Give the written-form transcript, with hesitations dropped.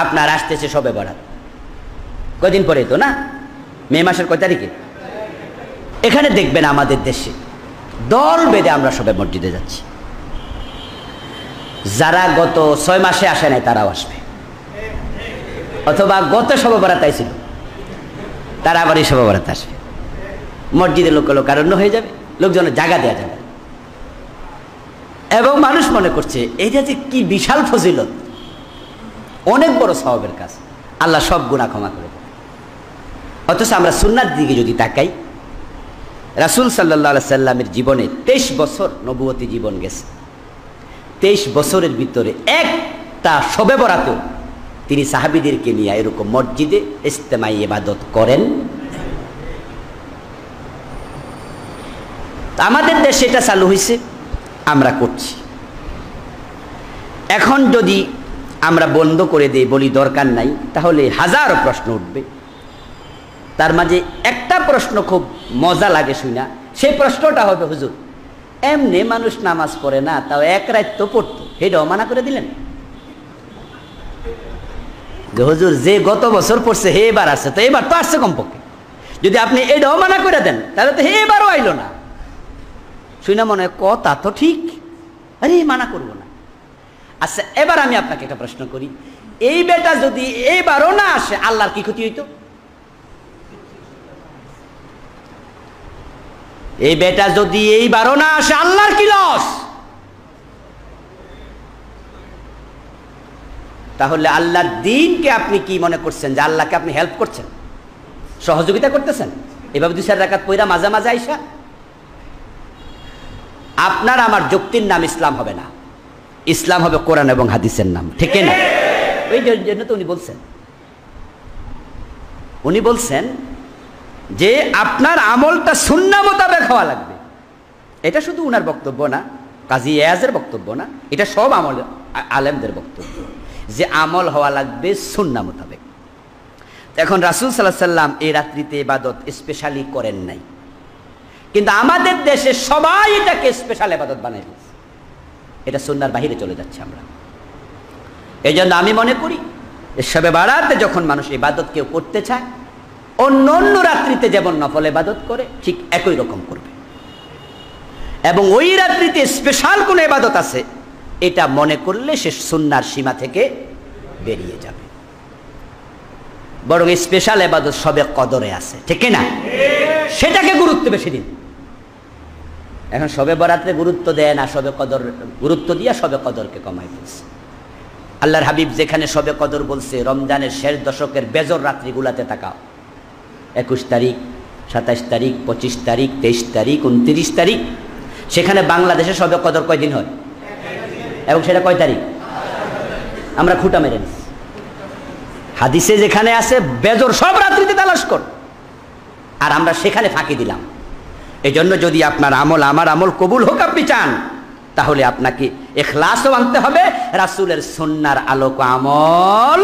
আপনার আসতেছে শবে বরাত, কয়দিন পরে তো না, মে মাসের কয় তারিখে? এখানে দেখবেন আমাদের দেশে দল বেঁধে আমরা সবে মসজিদে যাচ্ছি। যারা গত 6 মাসে আসে নাই তারাও আসবে, অথবা গত শবে বরাত আইছিল তারা আবার এই শবে বরাত আসবে। মসজিদে লোকারণ্য হয়ে যাবে, লোকজনের জায়গা দেওয়া যাবে। এবং মানুষ মনে করছে এইটা যে কি বিশাল ফজিলত, অনেক বড় সওয়াবের কাজ, আল্লাহ সব গুনাহ ক্ষমা করে দেবে। অথচ আমরা সুন্নাত দিকে যদি তাকাই, রাসূল সাল্লাল্লাহু আলাইহি সাল্লামের জীবনে 23 বছর নবুয়তি জীবন গেছে। 23 বছরের ভিতরে একটা শবে বরাতেও তিনি সাহাবীদেরকে নিয়ে এরকম মসজিদে ইজতেমাই ইবাদত করেন। আমাদের দেশে এটা চালু হয়েছে, আমরা করছি। এখন যদি আমরা বন্ধ করে দিই, বলি দরকার নাই, তাহলে হাজারো প্রশ্ন উঠবে। তার মাঝে একটা প্রশ্ন খুব মজা লাগে শুনা, সেই প্রশ্নটা হবে, হুজুর এমনি মানুষ নামাজ পড়ে না, তাও এক রাত তো পড়তো, সেটাও মানা করে দিলেন? যে হুজুর যে গত বছর পড়ছে হে এবার আসছে, তো এবার তো আসছে কমপক্ষে, যদি আপনি এটাও মানা করে দেন তাহলে তো হে এবারও আইলো না। শুনে মনে হয় কথা তো ঠিক, আরে মানা করবো না। আচ্ছা, এবার আমি আপনাকে একটা প্রশ্ন করি, এই বেটা যদি এইবারও না আসে আল্লাহর কি ক্ষতি হইতো? এই বেটা যদি এইবারও না আসে আল্লাহর কি লস? তাহলে আল্লাহর দ্বীনকে আপনি কি মনে করছেন যে আল্লাহকে আপনি হেল্প করছেন, সহযোগিতা করতেছেন? এভাবে 2-4 রাকাত পয়রা মাঝে মাঝে আইসা আপনার আমার যুক্তির নাম ইসলাম হবে না, ইসলাম হবে কোরআন এবং হাদিসের নাম, ঠিক না? ওই জন্য তো উনি বলছেন যে আপনার আমলটা সুন্নাহ মোতাবেক হওয়া লাগবে। এটা শুধু উনার বক্তব্য না, কাজী ইয়াজের বক্তব্য না, এটা সব আলেমদের বক্তব্য যে আমল হওয়া লাগবে সুন্নাহ মোতাবেক। এখন রাসূল সাল্লাল্লাহু আলাইহি সাল্লাম এই রাত্রিতে ইবাদত স্পেশালি করেন নাই, কিন্তু আমাদের দেশে সবাই এটাকে স্পেশাল ইবাদত বানাই ফেলছে, এটা সুন্নাহর বাহিরে চলে যাচ্ছে আমরা। এই জন্য আমি মনে করি শবে বারাতে যখন মানুষ ইবাদত কেউ করতে চায়, অন্য অন্য রাত্রিতে যেমন নফল ইবাদত করে ঠিক একই রকম করবে, এবং ওই রাত্রিতে স্পেশাল কোনো ইবাদত আছে এটা মনে করলে সে সুন্নাহর সীমা থেকে বেরিয়ে যাবে। বরং স্পেশাল ইবাদত শবে কদরে আছে, ঠিক না? সেটাকে গুরুত্ব বেশি দিন। এখন শবে বরাতে গুরুত্ব দেয় না, শবে কদর গুরুত্ব দিয়া শবে কদরকে কমাই ফেলছে। আল্লাহর হাবিব যেখানে শবে কদর বলছে, রমজানের শেষ দশকের বেজর রাত্রিগুলাতে তাকাও, 21 তারিখ, 27 তারিখ, 25 তারিখ, 23 তারিখ, 29 তারিখ, সেখানে বাংলাদেশে শবে কদর কয়দিন হয় এবং সেটা কয় তারিখ? আমরা খুঁটা মেরে নিচ্ছি। হাদিসে যেখানে আছে বেজর সব রাত্রিতে তালাশ কর, আর আমরা সেখানে ফাঁকি দিলাম। এই জন্য যদি আপনার আমল আমার আমল কবুল হোক আপনি চান, তাহলে আপনাকে ইখলাসও আনতে হবে, রাসূলের সুন্নাহর আলোক আমল